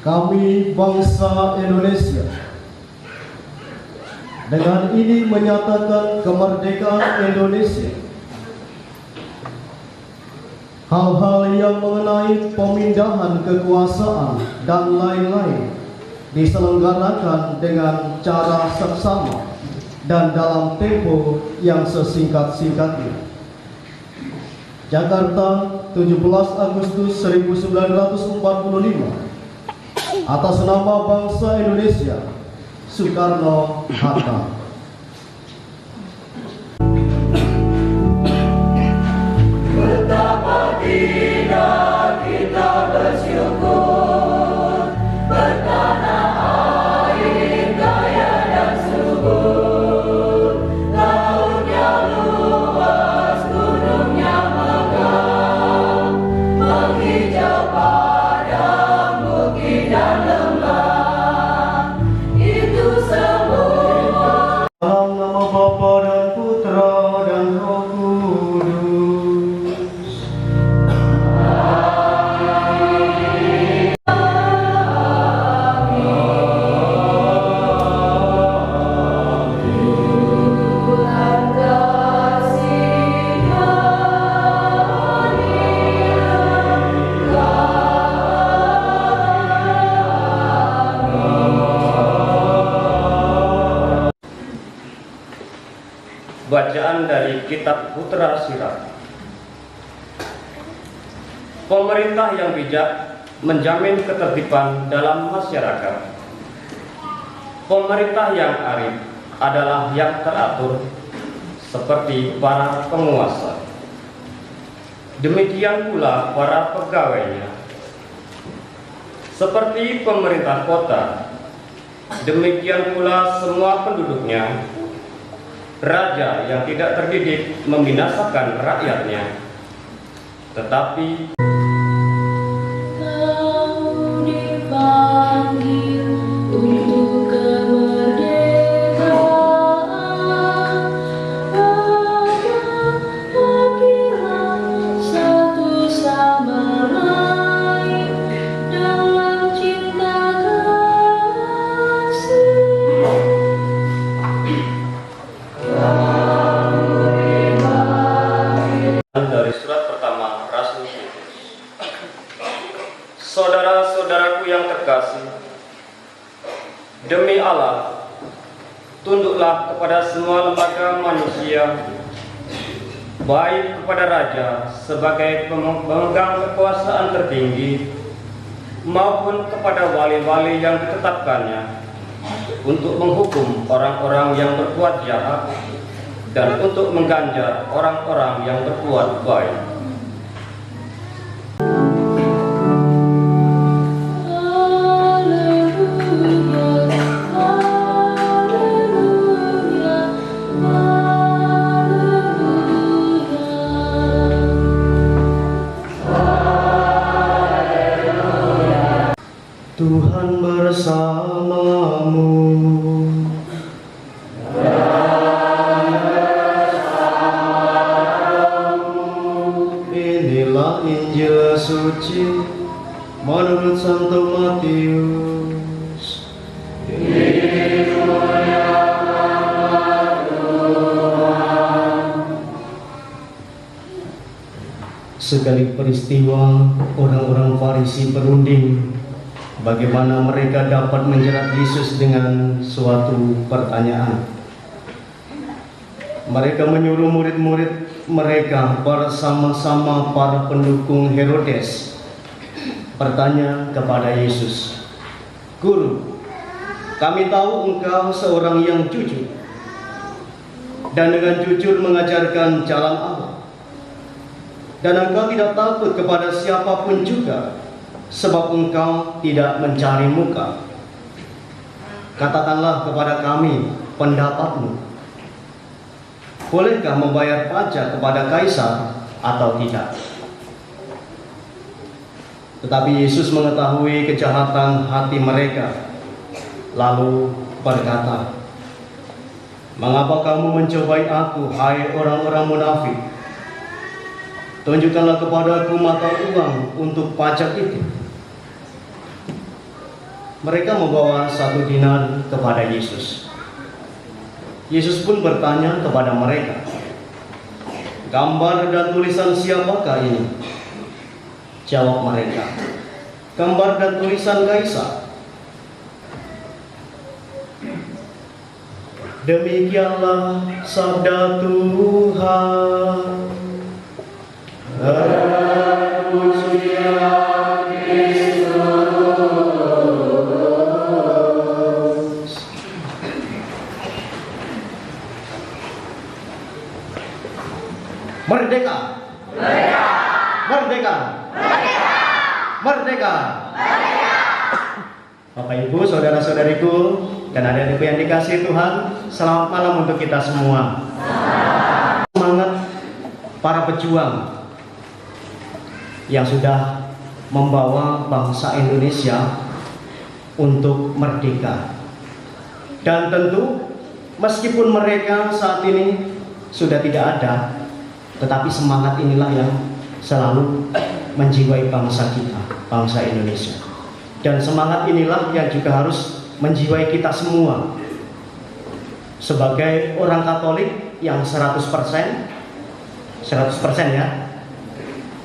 Kami bangsa Indonesia dengan ini menyatakan kemerdekaan Indonesia. Hal-hal yang mengenai pemindahan kekuasaan dan lain-lain diselenggarakan dengan cara seksama dan dalam tempo yang sesingkat-singkatnya. Jakarta, 17 Agustus 1945. Atas nama bangsa Indonesia, Soekarno-Hatta. Betapa tidak kita bersyukur bertanah air kaya dan subur, lautnya luas, gunungnya megah, menghijau padang bukit dan lembah. Itu semua dalam nama Bapa dan Putra dan Roh Kudus. Bacaan dari Kitab Putra Sirat. Pemerintah yang bijak menjamin ketertiban dalam masyarakat. Pemerintah yang arif adalah yang teratur seperti para penguasa. Demikian pula para pegawainya. Seperti pemerintah kota, demikian pula semua penduduknya. Raja yang tidak terdidik membinasakan rakyatnya, tetapi kau dipanggil untuk kemerdekaan. Rakyat satu sama lain dalam cinta kasih. dari surat pertama Rasul Petrus. Saudara-saudaraku yang terkasih, demi Allah, tunduklah kepada semua lembaga manusia, baik kepada raja sebagai pemegang kekuasaan tertinggi, maupun kepada wali-wali yang ditetapkannya, untuk menghukum orang-orang yang berbuat jahat dan untuk mengganjar orang-orang yang berbuat baik. Tuhan bersamamu. Inilah Injil suci menurut Santo Matius. Sekali peristiwa, orang-orang Farisi berunding bagaimana mereka dapat menjerat Yesus dengan suatu pertanyaan. Mereka menyuruh murid-murid mereka bersama-sama para pendukung Herodes bertanya kepada Yesus, "Guru, kami tahu engkau seorang yang jujur dan dengan jujur mengajarkan jalan Allah, dan engkau tidak takut kepada siapapun juga, sebab engkau tidak mencari muka. Katakanlah kepada kami pendapatmu. Bolehkah membayar pajak kepada Kaisar atau tidak?" Tetapi Yesus mengetahui kejahatan hati mereka, lalu berkata, "Mengapa kamu mencobai aku, hai orang-orang munafik? Tunjukkanlah kepadaku mata uang untuk pajak itu." mereka membawa 1 dinar kepada Yesus. Yesus pun bertanya kepada mereka, "Gambar dan tulisan siapakah ini?" Jawab mereka, "Gambar dan tulisan Kaisar." Demikianlah sabda Tuhan. Terpujilah Kristus. Merdeka! Merdeka! Merdeka! Merdeka! Bapak Ibu, saudara-saudariku, dan adik-adikku yang dikasihi Tuhan, selamat malam untuk kita semua. Semangat para pejuang yang sudah membawa bangsa Indonesia untuk merdeka. Dan tentu meskipun mereka saat ini sudah tidak ada, tetapi semangat inilah yang selalu menjiwai bangsa kita, bangsa Indonesia. Dan semangat inilah yang juga harus menjiwai kita semua sebagai orang Katolik yang 100% ya,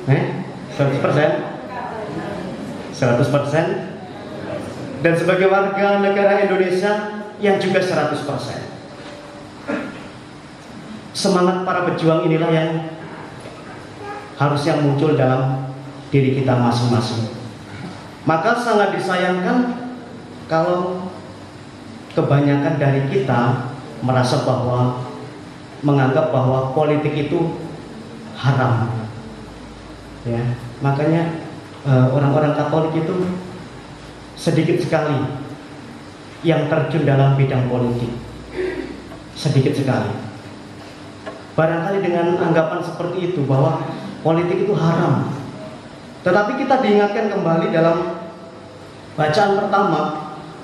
100%, dan sebagai warga negara Indonesia yang juga 100%. Semangat para pejuang inilah yang harusnya muncul dalam diri kita masing-masing. Maka sangat disayangkan kalau kebanyakan dari kita merasa bahwa menganggap bahwa politik itu haram. Ya, makanya orang-orang Katolik itu sedikit sekali yang terjun dalam bidang politik. Sedikit sekali. Barangkali dengan anggapan seperti itu bahwa politik itu haram. Tetapi kita diingatkan kembali dalam bacaan pertama,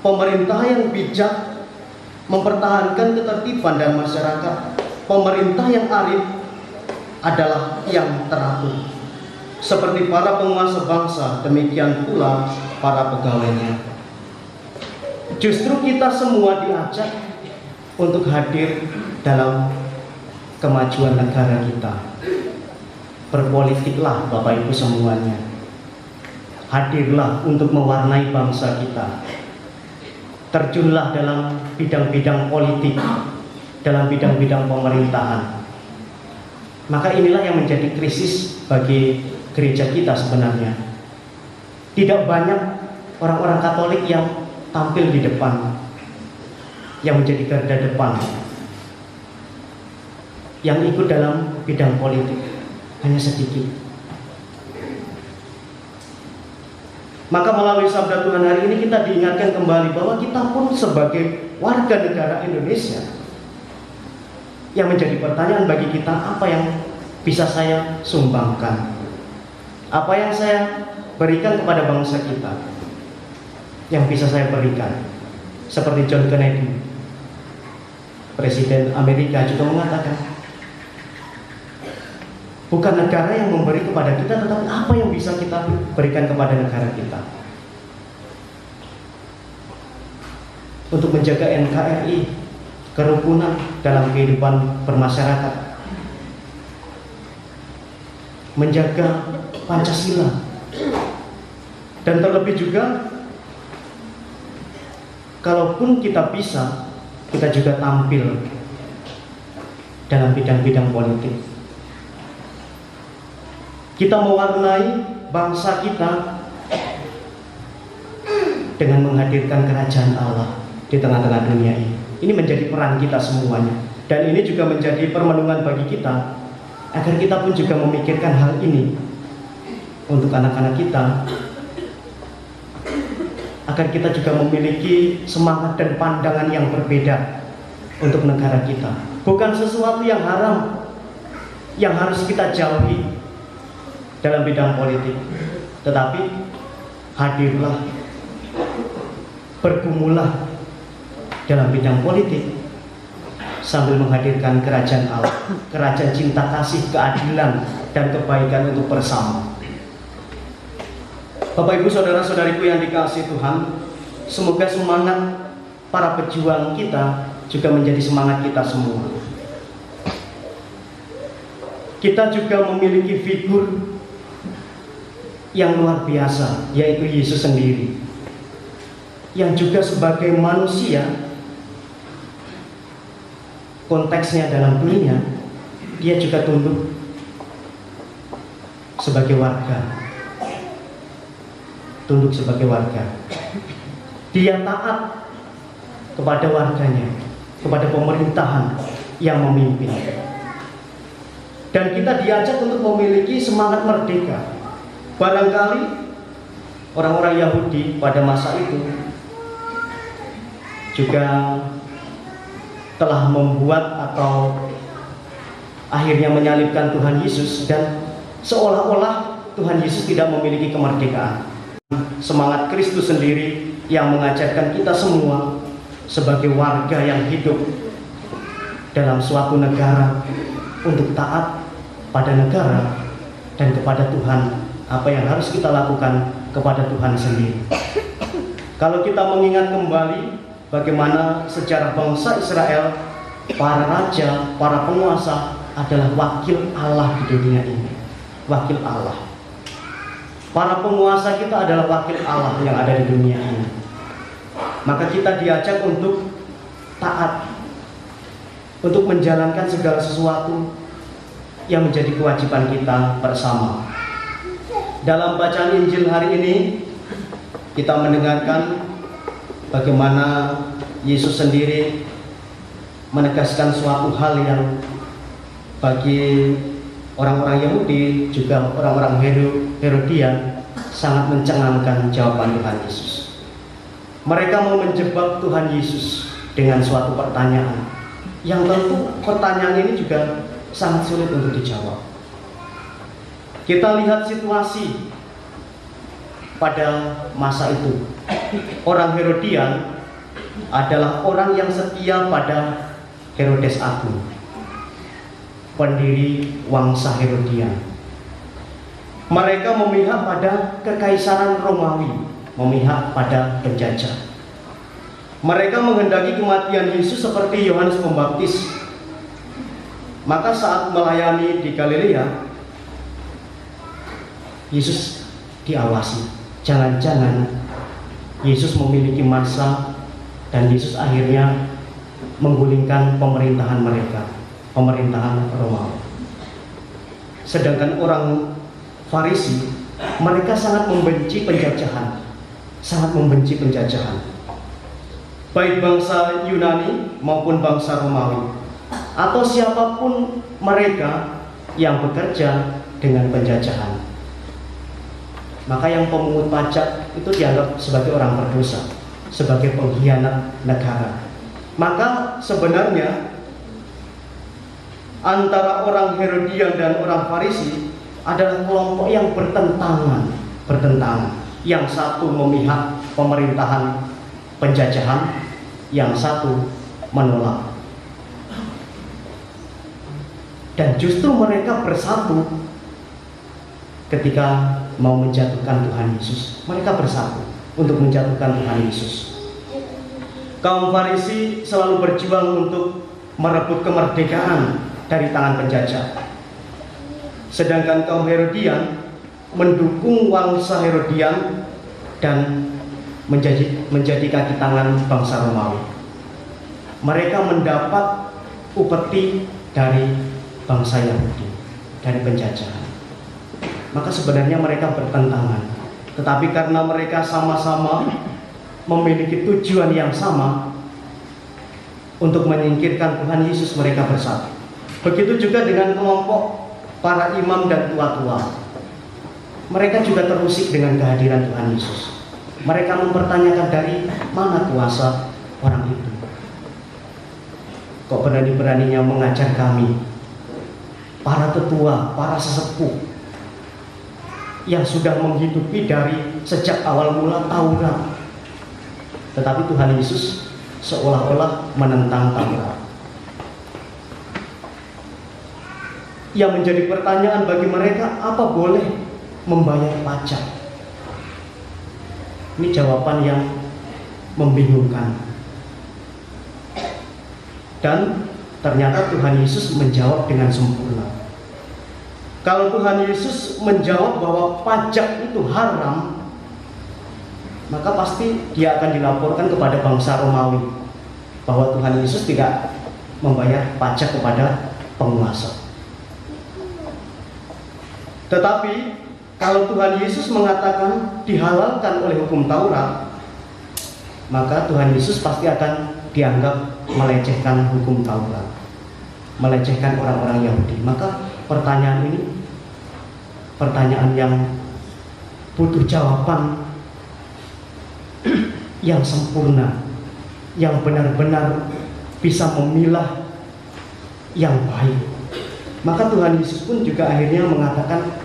pemerintah yang bijak mempertahankan ketertiban dan masyarakat. Pemerintah yang arif adalah yang teratur. Seperti para penguasa bangsa, demikian pula para pegawainya. Justru kita semua diajak untuk hadir dalam kemajuan negara kita. Berpolitiklah Bapak Ibu semuanya. Hadirlah untuk mewarnai bangsa kita. Terjunlah dalam bidang-bidang politik, dalam bidang-bidang pemerintahan. Maka inilah yang menjadi krisis bagi gereja kita sebenarnya. Tidak banyak orang-orang Katolik yang tampil di depan, yang menjadi garda depan, yang ikut dalam bidang politik. Hanya sedikit. Maka melalui sabda Tuhan hari ini kita diingatkan kembali bahwa kita pun sebagai warga negara Indonesia, yang menjadi pertanyaan bagi kita, apa yang bisa saya sumbangkan, apa yang saya berikan kepada bangsa kita, yang bisa saya berikan. Seperti John Kennedy, Presiden Amerika, juga mengatakan, bukan negara yang memberi kepada kita, tetapi apa yang bisa kita berikan kepada negara kita. Untuk menjaga NKRI, kerukunan dalam kehidupan bermasyarakat, menjaga Pancasila, dan terlebih juga, kalaupun kita bisa, kita juga tampil dalam bidang-bidang politik. Kita mewarnai bangsa kita dengan menghadirkan kerajaan Allah di tengah-tengah dunia ini. Ini menjadi peran kita semuanya. Dan ini juga menjadi permenungan bagi kita, agar kita pun juga memikirkan hal ini untuk anak-anak kita, agar kita juga memiliki semangat dan pandangan yang berbeda untuk negara kita. Bukan sesuatu yang haram yang harus kita jauhi dalam bidang politik, tetapi hadirlah, bergumullah dalam bidang politik sambil menghadirkan kerajaan Allah, kerajaan cinta kasih, keadilan, dan kebaikan untuk bersama. Bapak Ibu saudara-saudariku yang dikasihi Tuhan, semoga semangat para pejuang kita juga menjadi semangat kita semua. Kita juga memiliki figur yang luar biasa, yaitu Yesus sendiri, yang juga sebagai manusia, konteksnya dalam dunia, dia juga tunduk sebagai warga. Tunduk sebagai warga. Dia taat kepada warganya, kepada pemerintahan yang memimpin. Dan kita diajak untuk memiliki semangat merdeka. Barangkali orang-orang Yahudi pada masa itu juga telah membuat atau akhirnya menyalibkan Tuhan Yesus, dan seolah-olah Tuhan Yesus tidak memiliki kemerdekaan. Semangat Kristus sendiri yang mengajarkan kita semua sebagai warga yang hidup dalam suatu negara untuk taat pada negara dan kepada Tuhan. Apa yang harus kita lakukan kepada Tuhan sendiri. Kalau kita mengingat kembali bagaimana sejarah bangsa Israel, para raja, para penguasa adalah wakil Allah di dunia ini. Wakil Allah. Para penguasa kita adalah wakil Allah yang ada di dunia ini. Maka kita diajak untuk taat, untuk menjalankan segala sesuatu yang menjadi kewajiban kita bersama. Dalam bacaan Injil hari ini, kita mendengarkan bagaimana Yesus sendiri menegaskan suatu hal yang bagi orang-orang Yahudi, juga orang-orang Herodian, sangat mencengangkan jawaban Tuhan Yesus. Mereka mau menjebak Tuhan Yesus dengan suatu pertanyaan, yang tentu pertanyaan ini juga sangat sulit untuk dijawab. Kita lihat situasi pada masa itu. Orang Herodian adalah orang yang setia pada Herodes Agung, pendiri wangsa Herodian. Mereka memihak pada kekaisaran Romawi, memihak pada penjajah. Mereka menghendaki kematian Yesus seperti Yohanes Pembaptis. Maka saat melayani di Galilea, Yesus diawasi. Jangan-jangan Yesus memiliki masa dan Yesus akhirnya menggulingkan pemerintahan mereka, pemerintahan Romawi. Sedangkan orang Farisi, mereka sangat membenci penjajahan, sangat membenci penjajahan. Baik bangsa Yunani maupun bangsa Romawi, atau siapapun mereka yang bekerja dengan penjajahan. Maka yang pemungut pajak itu dianggap sebagai orang berdosa, sebagai pengkhianat negara. Maka sebenarnya antara orang Herodian dan orang Farisi adalah kelompok yang bertentangan. Yang satu memihak pemerintahan penjajahan, yang satu menolak. Dan justru mereka bersatu ketika mau menjatuhkan Tuhan Yesus. Mereka bersatu untuk menjatuhkan Tuhan Yesus. Kaum Farisi selalu berjuang untuk merebut kemerdekaan dari tangan penjajah. Sedangkan kaum Herodian mendukung wangsa Herodian dan menjadi kaki tangan bangsa Romawi. Mereka mendapat upeti dari bangsa Yahudi, dari penjajahan. Maka sebenarnya mereka bertentangan, tetapi karena mereka sama-sama memiliki tujuan yang sama untuk menyingkirkan Tuhan Yesus, mereka bersatu. Begitu juga dengan kelompok para imam dan tua-tua. Mereka juga terusik dengan kehadiran Tuhan Yesus. Mereka mempertanyakan dari mana kuasa orang itu. Kok berani-beraninya mengajar kami, para tetua, para sesepuh yang sudah menghidupi dari sejak awal mula Taurat. Tetapi Tuhan Yesus seolah-olah menentang Taurat. Yang menjadi pertanyaan bagi mereka, apa boleh membayar pajak? Ini jawaban yang membingungkan. Dan ternyata Tuhan Yesus menjawab dengan sempurna. Kalau Tuhan Yesus menjawab bahwa pajak itu haram, maka pasti dia akan dilaporkan kepada bangsa Romawi bahwa Tuhan Yesus tidak membayar pajak kepada penguasa. Tetapi kalau Tuhan Yesus mengatakan dihalalkan oleh hukum Taurat, maka Tuhan Yesus pasti akan dianggap melecehkan hukum Taurat, melecehkan orang-orang Yahudi. Maka pertanyaan ini pertanyaan yang butuh jawaban yang sempurna, yang benar-benar bisa memilah yang baik. Maka Tuhan Yesus pun juga akhirnya mengatakan,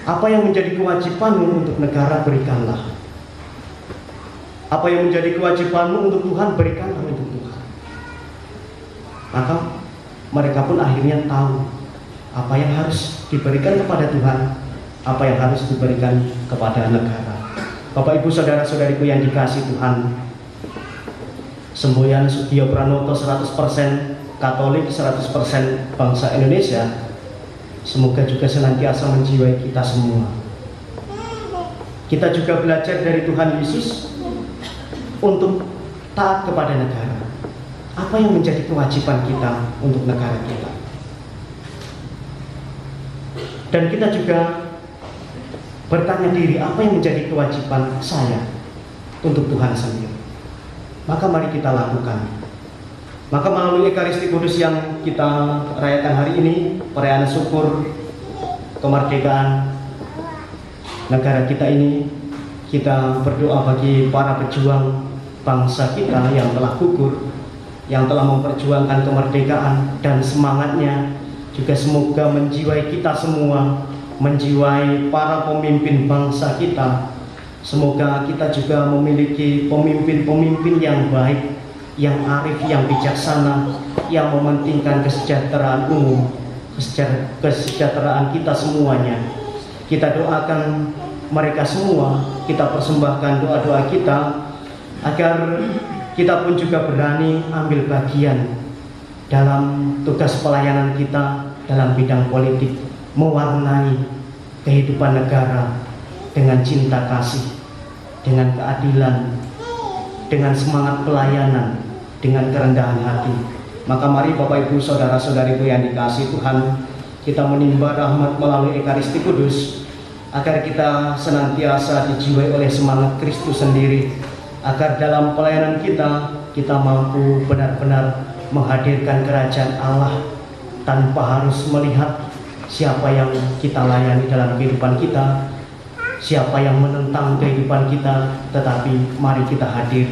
apa yang menjadi kewajibanmu untuk negara, berikanlah. Apa yang menjadi kewajibanmu untuk Tuhan, berikanlah untuk Tuhan. Maka mereka pun akhirnya tahu apa yang harus diberikan kepada Tuhan, apa yang harus diberikan kepada negara. Bapak Ibu saudara-saudariku yang dikasihi Tuhan, semboyan Sugio Pranoto 100% Katolik, 100% bangsa Indonesia, semoga juga senantiasa menjiwai kita semua. Kita juga belajar dari Tuhan Yesus untuk taat kepada negara. Apa yang menjadi kewajiban kita untuk negara kita? Dan kita juga bertanya diri, apa yang menjadi kewajiban saya untuk Tuhan sendiri? Maka mari kita lakukan. Maka melalui Ekaristi Kudus yang kita rayakan hari ini, perayaan syukur kemerdekaan negara kita ini, kita berdoa bagi para pejuang bangsa kita yang telah gugur, yang telah memperjuangkan kemerdekaan, dan semangatnya juga semoga menjiwai kita semua, menjiwai para pemimpin bangsa kita. Semoga kita juga memiliki pemimpin-pemimpin yang baik, yang arif, yang bijaksana, yang mementingkan kesejahteraan umum, kesejahteraan kita semuanya. Kita doakan mereka semua, kita persembahkan doa-doa kita agar kita pun juga berani ambil bagian dalam tugas pelayanan kita dalam bidang politik, mewarnai kehidupan negara dengan cinta kasih, dengan keadilan, dengan semangat pelayanan, dengan kerendahan hati. Maka mari Bapak Ibu saudara-saudariku yang dikasihi Tuhan, kita menimba rahmat melalui Ekaristi Kudus, agar kita senantiasa dijiwai oleh semangat Kristus sendiri, agar dalam pelayanan kita mampu benar-benar menghadirkan kerajaan Allah tanpa harus melihat siapa yang kita layani dalam kehidupan kita, siapa yang menentang kehidupan kita, tetapi mari kita hadir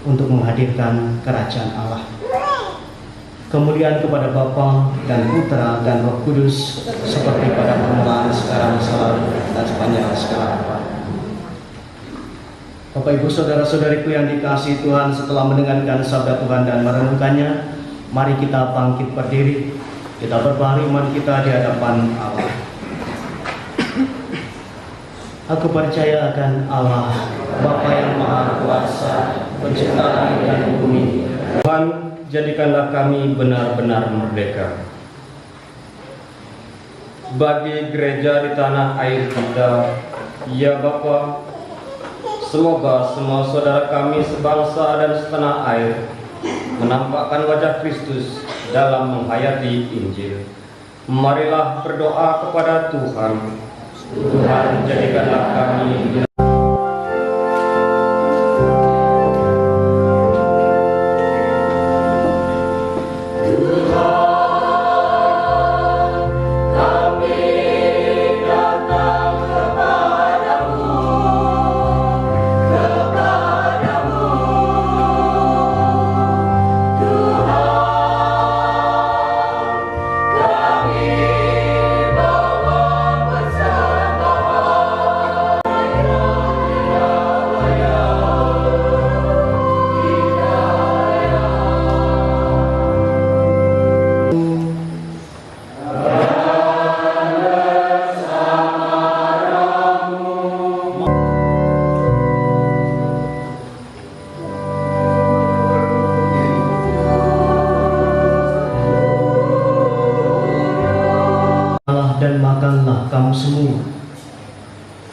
untuk menghadirkan kerajaan Allah. Kemuliaan kepada Bapa dan Putra dan Roh Kudus, seperti pada permulaan, sekarang, selalu, dan sepanjang segala abad. Bapak Ibu saudara-saudariku yang dikasihi Tuhan, setelah mendengarkan sabda Tuhan dan merenungkannya, mari kita bangkit berdiri, kita berbaring iman kita di hadapan Allah. Aku percaya akan Allah, Bapa yang Maha Kuasa, Pencipta langit dan bumi. Tuhan, jadikanlah kami benar-benar merdeka. Bagi gereja di tanah air kita, ya Bapa, semoga semua saudara kami sebangsa dan setanah air menampakkan wajah Kristus dalam menghayati Injil. Marilah berdoa kepada Tuhan. Tuhan, jadikanlah kami Kami bawa persembahan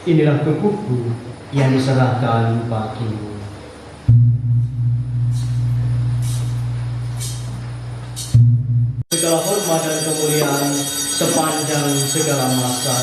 inilah tubuhku yang diserahkan bagimu. Segala hormat dan kemuliaan sepanjang segala masa.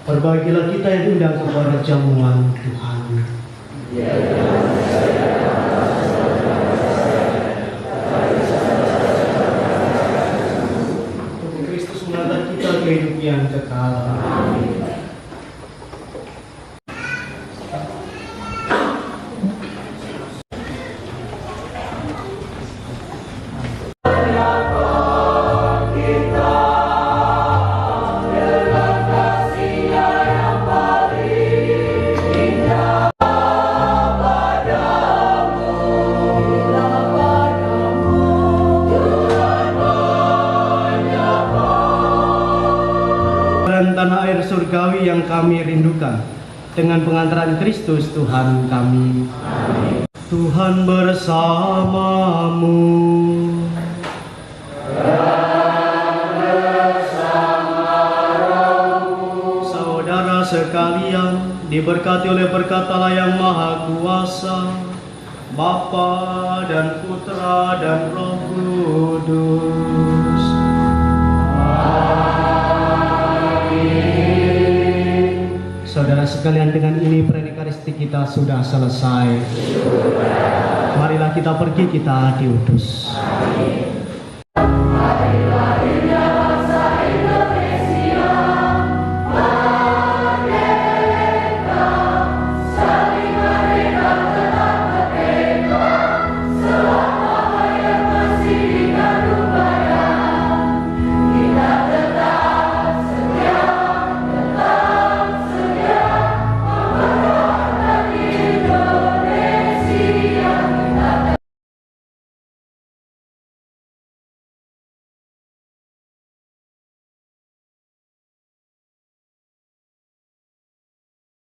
Berbahagialah kita yang diundang kepada jamuan Tuhan. Untuk Kristus mengantar kita ke hidup yang kekal. Tanah air surgawi yang kami rindukan, dengan pengantaran Kristus Tuhan kami. Amin. Tuhan bersamamu. Saudara sekalian, diberkati oleh berkat Allah yang Maha Kuasa, Bapa dan Putra dan Roh Kudus. Saudara sekalian, dengan ini Eucharistik kita sudah selesai. Marilah kita pergi, kita diutus.